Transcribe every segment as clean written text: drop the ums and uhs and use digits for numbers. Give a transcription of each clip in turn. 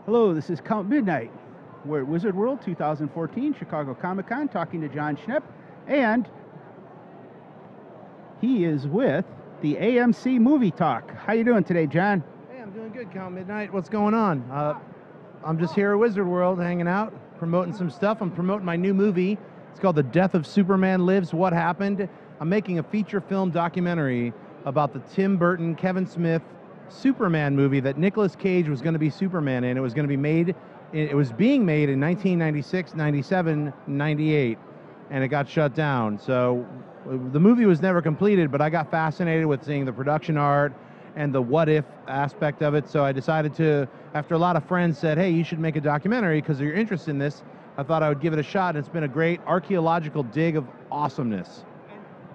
Hello, this is Count Midnight. We're at Wizard World 2014, Chicago Comic-Con, talking to Jon Schnepp, and he is with the AMC Movie Talk. How you doing today, Jon? Hey, I'm doing good, Count Midnight. What's going on? I'm just here at Wizard World hanging out, promoting some stuff. I'm promoting my new movie. It's called The Death of Superman Lives, What Happened. I'm making a feature film documentary about the Tim Burton, Kevin Smith Superman movie that Nicolas Cage was going to be Superman in. It was going to be made, it was being made in 1996, 97, 98, and it got shut down. So the movie was never completed, but I got fascinated with seeing the production art and the what if aspect of it. So I decided to, after a lot of friends said, hey, you should make a documentary because you're interested in this, I thought I would give it a shot, and it's been a great archaeological dig of awesomeness.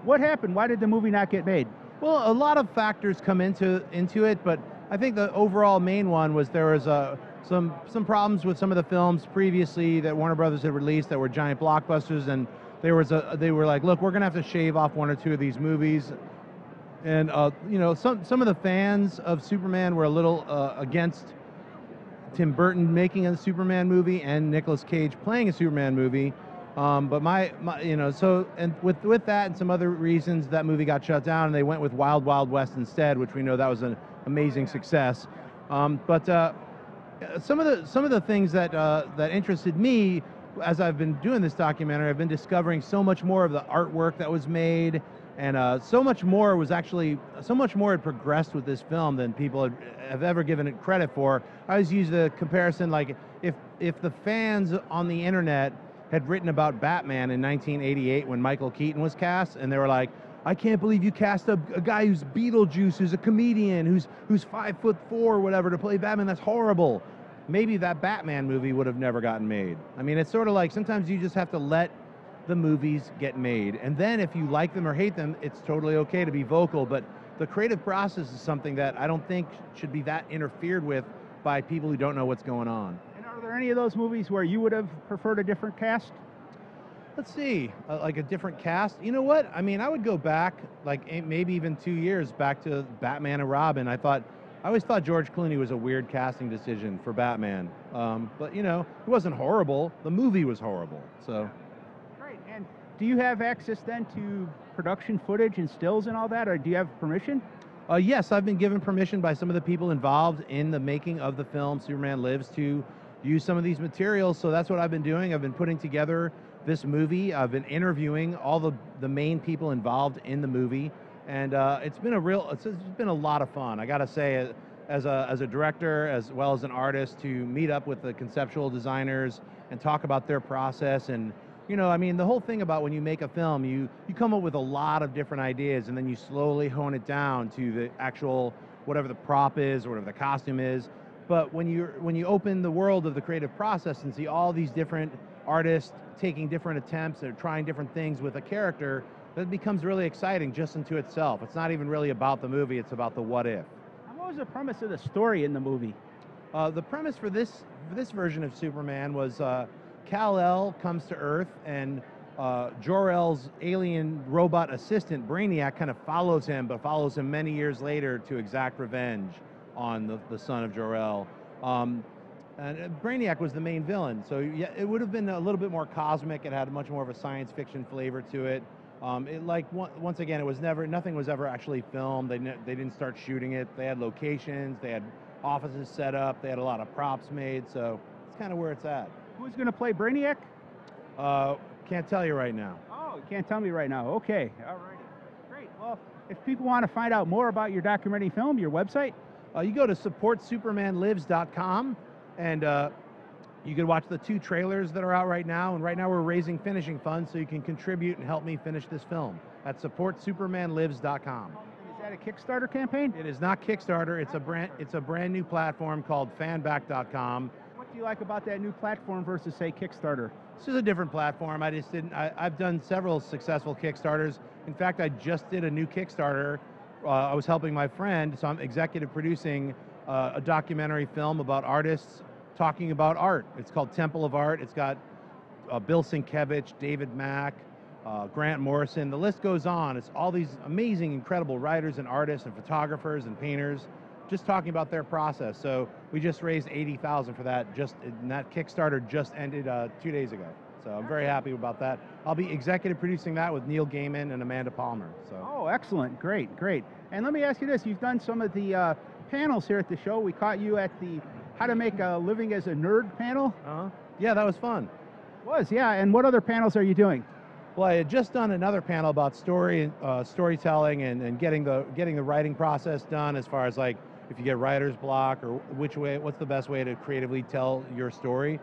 What happened? Why did the movie not get made? Well, a lot of factors come into it, but I think the overall main one was there was some problems with some of the films previously that Warner Brothers had released that were giant blockbusters, and they were like, look, we're gonna have to shave off one or two of these movies, and you know, some of the fans of Superman were a little against Tim Burton making a Superman movie and Nicolas Cage playing a Superman movie. But my you know, so, and with that and some other reasons, that movie got shut down, and they went with Wild Wild West instead, which we know that was an amazing success. But some of the things that that interested me as I've been doing this documentary, I've been discovering so much more of the artwork that was made, and so much more had progressed with this film than people have ever given it credit for. I always use the comparison, like if the fans on the internet had written about Batman in 1988 when Michael Keaton was cast, and they were like, I can't believe you cast a guy who's Beetlejuice, who's a comedian, who's 5'4" or whatever to play Batman, that's horrible. Maybe that Batman movie would have never gotten made. I mean, it's sort of like sometimes you just have to let the movies get made, and then if you like them or hate them, it's totally okay to be vocal, but the creative process is something that I don't think should be that interfered with by people who don't know what's going on. Are there any of those movies where you would have preferred a different cast? Let's see, like a different cast. You know what? I mean, I would go back, like maybe even 2 years back to Batman and Robin. I always thought George Clooney was a weird casting decision for Batman. But you know, it wasn't horrible. The movie was horrible. So. Great. And do you have access then to production footage and stills and all that, or do you have permission? Yes, I've been given permission by some of the people involved in the making of the film Superman Lives to use some of these materials, so that's what I've been doing. I've been putting together this movie. I've been interviewing all the main people involved in the movie, and it's been a lot of fun. I gotta say, as a director as well as an artist, to meet up with the conceptual designers and talk about their process. And you know, I mean, the whole thing about when you make a film, you come up with a lot of different ideas, and then you slowly hone it down to the actual, whatever the prop is or whatever the costume is. But when you open the world of the creative process and see all these different artists taking different attempts or trying different things with a character, that becomes really exciting just into itself. It's not even really about the movie, it's about the what if. What was the premise of the story in the movie? The premise for this version of Superman was Kal-El comes to Earth, and Jor-El's alien robot assistant Brainiac kind of follows him, but follows him many years later to exact revenge on the son of Jor-El. And Brainiac was the main villain, so yeah, it would have been a little bit more cosmic. It had much more of a science fiction flavor to it. Once again, nothing was ever actually filmed. They didn't start shooting it. They had locations, they had offices set up, they had a lot of props made, so it's kind of where it's at. Who's going to play Brainiac? Can't tell you right now. Oh, you can't tell me right now. Okay, all righty. Great. Well, if people want to find out more about your documentary film, your website? You go to supportsupermanlives.com, and you can watch the 2 trailers that are out right now. And right now we're raising finishing funds, so you can contribute and help me finish this film at supportsupermanlives.com. Is that a Kickstarter campaign? It is not Kickstarter. It's a brand new platform called fanback.com. What do you like about that new platform versus, say, Kickstarter? This is a different platform. I've done several successful Kickstarters. In fact, I just did a new Kickstarter. I was helping my friend, so I'm executive producing a documentary film about artists talking about art. It's called Temple of Art. It's got Bill Sienkiewicz, David Mack, Grant Morrison. The list goes on. It's all these amazing, incredible writers and artists and photographers and painters just talking about their process. So we just raised $80,000 for that. And that Kickstarter just ended 2 days ago. So I'm very happy about that. I'll be executive producing that with Neil Gaiman and Amanda Palmer. So. Oh, excellent. Great, great. And let me ask you this. You've done some of the panels here at the show. We caught you at the How to Make a Living as a Nerd panel. Yeah, that was fun. It was, yeah. And what other panels are you doing? Well, I had just done another panel about storytelling and getting the writing process done, as far as like if you get writer's block or what's the best way to creatively tell your story.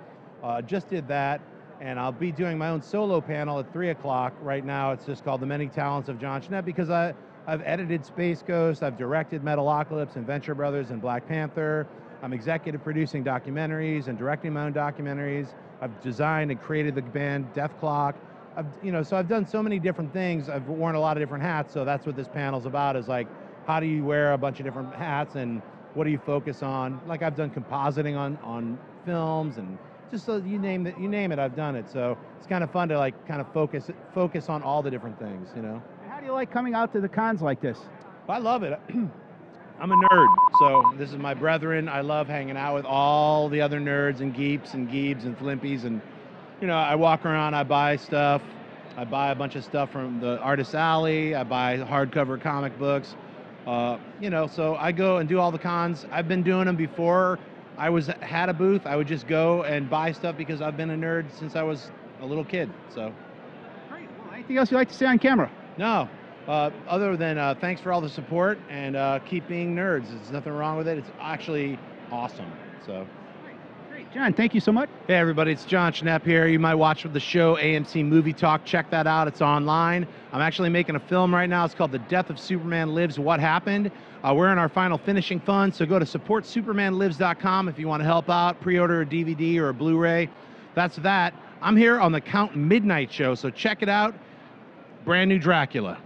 Just did that. And I'll be doing my own solo panel at 3 o'clock right now. It's just called The Many Talents of Jon Schnepp, because I've edited Space Ghost, I've directed Metalocalypse and Venture Brothers and Black Panther. I'm executive producing documentaries and directing my own documentaries. I've designed and created the band Death Clock. So I've done so many different things. I've worn a lot of different hats. So that's what this panel's about, is like, how do you wear a bunch of different hats and what do you focus on? Like, I've done compositing on films, and just so you name it, I've done it. So it's kind of fun to like kind of focus on all the different things, you know. And how do you like coming out to the cons like this? I love it. I'm a nerd, so this is my brethren. I love hanging out with all the other nerds and geeks and geebs and flimpies, and I walk around, I buy stuff. I buy a bunch of stuff from the Artist Alley. I buy hardcover comic books. So I go and do all the cons. I've been doing them before I had a booth. I would just go and buy stuff because I've been a nerd since I was a little kid. So. Great. Well, anything else you'd like to say on camera? No. Other than thanks for all the support, and keep being nerds. There's nothing wrong with it. It's actually awesome. So. Great. Jon, thank you so much. Hey everybody, it's Jon Schnepp here. You might watch the show AMC Movie Talk. Check that out. It's online. I'm actually making a film right now. It's called The Death of Superman Lives, What Happened. We're in our final finishing fund, so go to supportsupermanlives.com if you want to help out, pre-order a DVD or a Blu-ray. That's that. I'm here on the Count Midnight show, so check it out. Brand new Dracula.